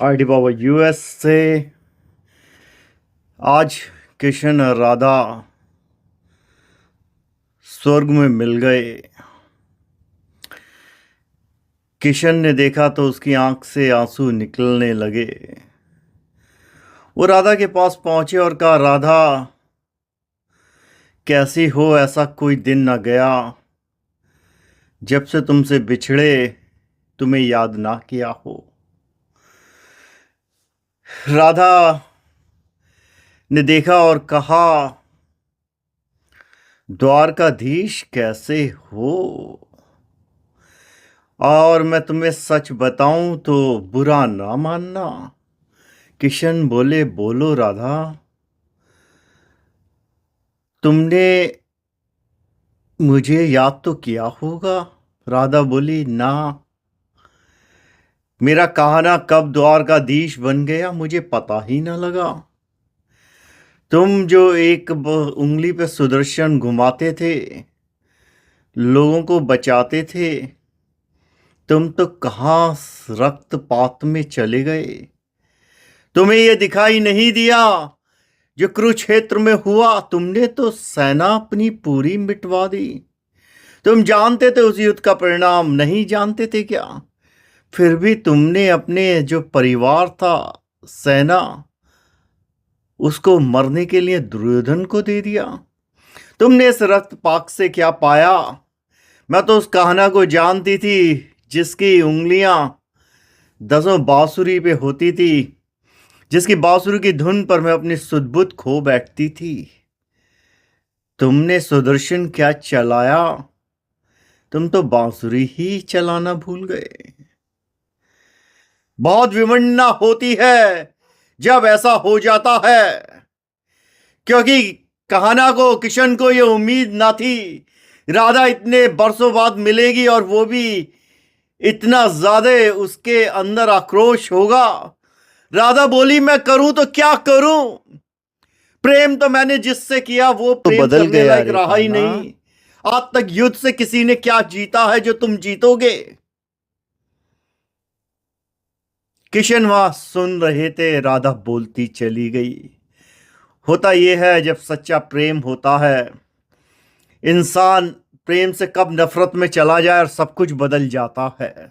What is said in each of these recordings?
ID बाबा US से। आज किशन और राधा स्वर्ग में मिल गए। किशन ने देखा तो उसकी आंख से आंसू निकलने लगे। वो राधा के पास पहुंचे और कहा, राधा कैसी हो? ऐसा कोई दिन न गया जब से तुमसे बिछड़े तुम्हें याद ना किया हो। राधा ने देखा और कहा, द्वारकाधीश कैसे हो? और मैं तुम्हें सच बताऊं तो बुरा ना मानना। किशन बोले, बोलो राधा, तुमने मुझे याद तो किया होगा। राधा बोली, ना, मेरा कहना कब द्वारकाधीश बन गया मुझे पता ही ना लगा। तुम जो एक उंगली पे सुदर्शन घुमाते थे, लोगों को बचाते थे, तुम तो कहाँ रक्तपात में चले गए। तुम्हें यह दिखाई नहीं दिया जो कुरुक्षेत्र में हुआ। तुमने तो सेना अपनी पूरी मिटवा दी। तुम जानते थे उस युद्ध का परिणाम, नहीं जानते थे क्या? फिर भी तुमने अपने जो परिवार था, सेना, उसको मरने के लिए दुर्योधन को दे दिया। तुमने इस रक्तपात से क्या पाया? मैं तो उस कहना को जानती थी जिसकी उंगलियां 10 बांसुरी पे होती थी, जिसकी बांसुरी की धुन पर मैं अपनी सुध-बुध खो बैठती थी। तुमने सुदर्शन क्या चलाया? तुम तो बांसुरी ही चलाना भूल गए। बहुत विडंबना होती है जब ऐसा हो जाता है, क्योंकि कहना को, किशन को यह उम्मीद ना थी राधा इतने बरसों बाद मिलेगी और वो भी इतना ज्यादा उसके अंदर आक्रोश होगा। राधा बोली, मैं करूं तो क्या करूं? प्रेम तो मैंने जिससे किया वो तो प्रेम बदल करने गया लायक रे रहा ही कान्हा। नहीं। आज तक युद्ध से किसी ने क्या जीता है जो तुम जीतोगे? किशन वहां सुन रहे थे, राधा बोलती चली गई। होता यह है, जब सच्चा प्रेम होता है, इंसान प्रेम से कब नफरत में चला जाए और सब कुछ बदल जाता है।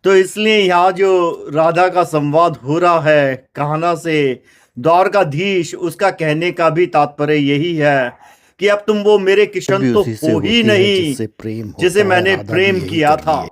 तो इसलिए यहां जो राधा का संवाद हो रहा है कहना से द्वारकाधीश, उसका कहने का भी तात्पर्य यही है कि अब तुम वो मेरे किशन भी तो उसी से हो ही होती है नहीं जिससे प्रेम जिसे होता है। मैंने राधा भी प्रेम यही किया कर रही था। है।